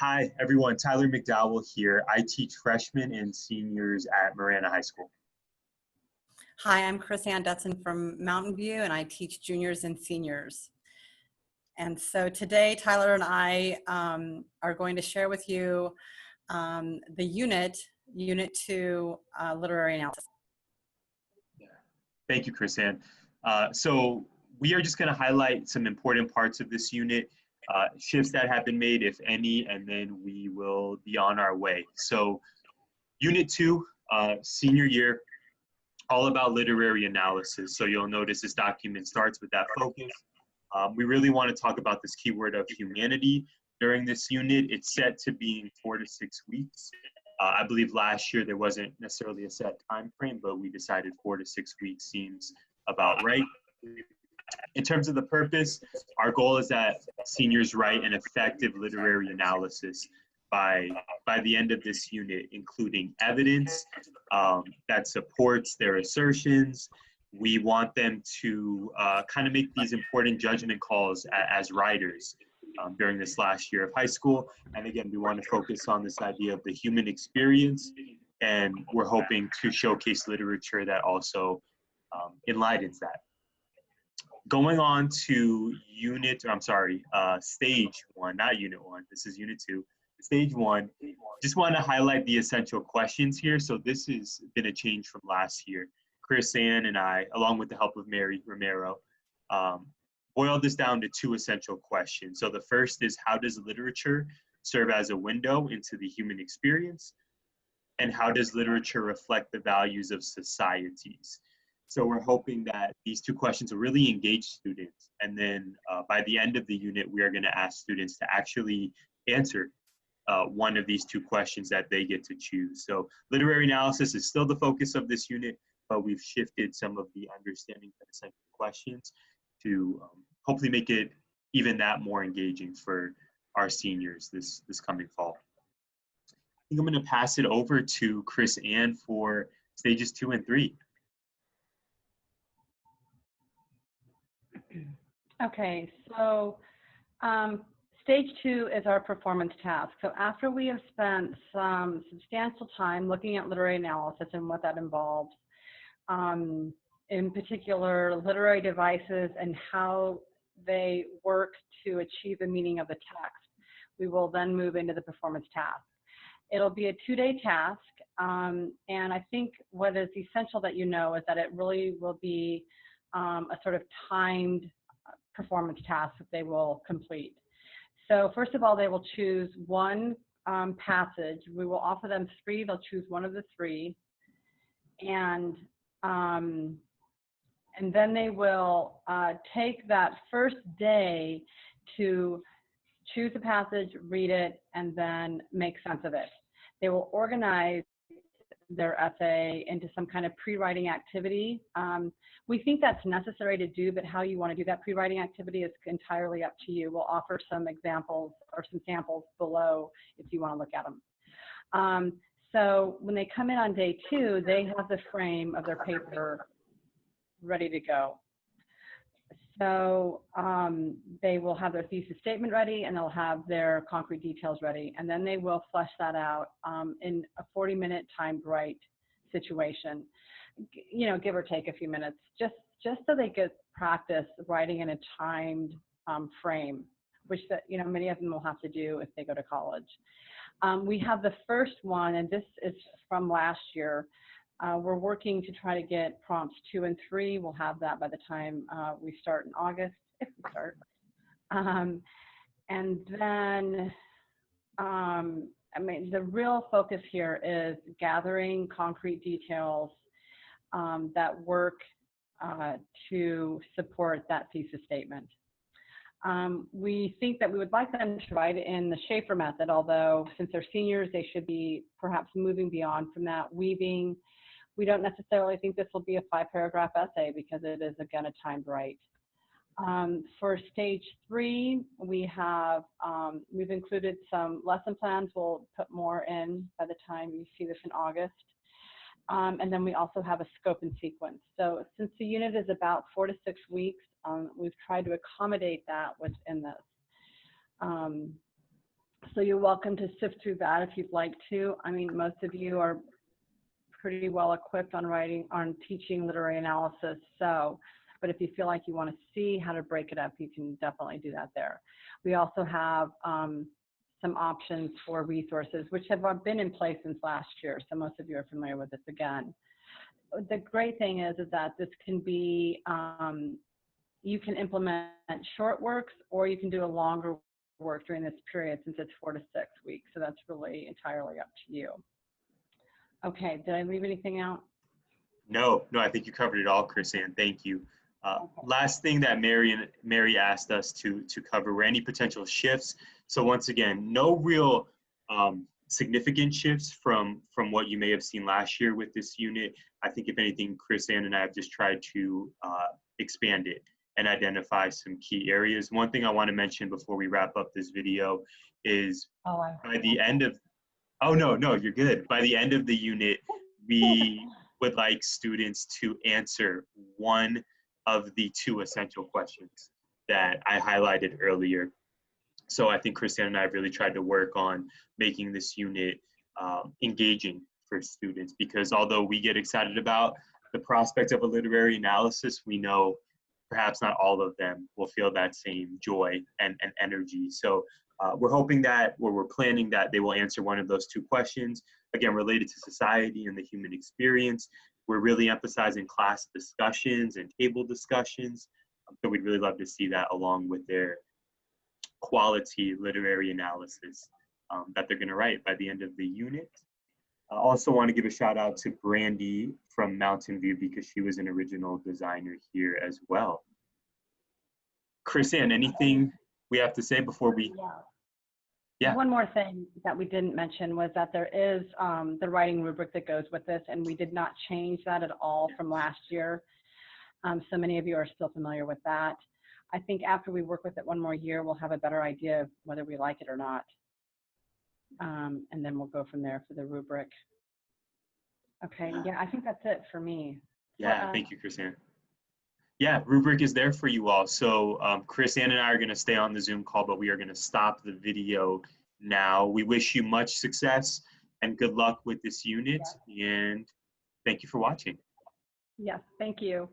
Hi, everyone. Tyler McDowell here. I teach freshmen and seniors at Marana High School. Hi, I'm Chris Ann Dutson from Mountain View, and I teach juniors and seniors. And so today, Tyler and I are going to share with you the Unit 2 literary analysis. Thank you, Chris Ann. So we are just going to highlight some important parts of this unit, shifts that have been made, if any, and then we will be on our way. So Unit 2, senior year, all about literary analysis. So you'll notice this document starts with that focus. We really want to talk about this keyword of humanity during this unit. It's set to being 4 to 6 weeks. I believe last year there wasn't necessarily a set time frame, but we decided 4 to 6 weeks seems about right. In terms of the purpose, our goal is that seniors write an effective literary analysis by the end of this unit, including evidence that supports their assertions. We want them to kind of make these important judgment calls as writers during this last year of high school. And again, we want to focus on this idea of the human experience, and we're hoping to showcase literature that also enlightens that. Going on to stage 1, not unit 1, this is unit 2. Stage 1, just want to highlight the essential questions here. So this has been a change from last year. Chris Ann and I, along with the help of Mary Romero, boiled this down to 2 essential questions. So the first is, how does literature serve as a window into the human experience? And how does literature reflect the values of societies? So we're hoping that these 2 questions will really engage students. And then by the end of the unit, we are going to ask students to actually answer one of these 2 questions that they get to choose. So literary analysis is still the focus of this unit, but we've shifted some of the understanding of essential questions to hopefully make it even that more engaging for our seniors this coming fall. I think I'm going to pass it over to Chris Ann for stages 2 and 3. Okay, so stage 2 is our performance task. So after we have spent some substantial time looking at literary analysis and what that involves, in particular literary devices and how they work to achieve the meaning of the text, we will then move into the performance task. It'll be a 2-day task, and I think what is essential that you know is that it really will be a sort of timed performance task that they will complete. So first of all, they will choose one passage. We will offer them 3. They'll choose one of the 3, and then they will take that first day to choose a passage, read it, and then make sense of it. They will organize their essay into some kind of pre-writing activity. We think that's necessary to do, but how you want to do that pre-writing activity is entirely up to you. We'll offer some examples or some samples below if you want to look at them. So when they come in on day 2, they have the frame of their paper ready to go. So they will have their thesis statement ready, and they'll have their concrete details ready, and then they will flesh that out in a 40-minute timed write situation, you know, give or take a few minutes, just so they get practice writing in a timed frame, which you know, many of them will have to do if they go to college. We have the first one, and this is from last year. We're working to try to get prompts 2 and 3. We'll have that by the time we start in August, if we start. And then, I mean, the real focus here is gathering concrete details that work to support that thesis statement. We think that we would like them to write in the Schaefer method, although since they're seniors, they should be perhaps moving beyond from that, weaving. We don't necessarily think this will be a 5-paragraph essay because it is, again, a timed write. For stage 3, we have, we've included some lesson plans. We'll put more in by the time you see this in August. And then we also have a scope and sequence. So since the unit is about 4 to 6 weeks, we've tried to accommodate that within this. So you're welcome to sift through that if you'd like to. I mean, most of you are pretty well equipped on teaching literary analysis. So, but if you feel like you want to see how to break it up, you can definitely do that there. We also have some options for resources, which have been in place since last year. So most of you are familiar with this again. The great thing is that this can be, you can implement short works, or you can do a longer work during this period, since it's 4 to 6 weeks. So that's really entirely up to you. Okay, did I leave anything out? No, I think you covered it all, Chris Ann. Thank you. Last thing that Mary asked us to cover were any potential shifts. So once again, no real significant shifts from what you may have seen last year with this unit. I think if anything, Chris Ann and I have just tried to expand it and identify some key areas. One thing I want to mention before we wrap up this video is by the end of, oh no, you're good. By the end of the unit, we would like students to answer one of the 2 essential questions that I highlighted earlier. So I think Christiane and I have really tried to work on making this unit engaging for students, because although we get excited about the prospect of a literary analysis, we know perhaps not all of them will feel that same joy and energy. So we're hoping that, or we're planning that they will answer one of those 2 questions, again, related to society and the human experience. We're really emphasizing class discussions and table discussions. So we'd really love to see that along with their quality literary analysis that they're gonna write by the end of the unit. I also want to give a shout out to Brandy from Mountain View, because she was an original designer here as well. Chris Ann, anything we have to say before we? Yeah. One more thing that we didn't mention was that there is the writing rubric that goes with this, and we did not change that at all from last year. So many of you are still familiar with that. I think after we work with it one more year, we'll have a better idea of whether we like it or not. And then we'll go from there for the rubric. Okay, yeah, I think that's it for me. Yeah, thank you, Chris Ann. Yeah, rubric is there for you all. So Chris Ann and I are going to stay on the Zoom call, but we are going to stop the video now. We wish you much success and good luck with this unit, and thank you for watching. Yes, thank you.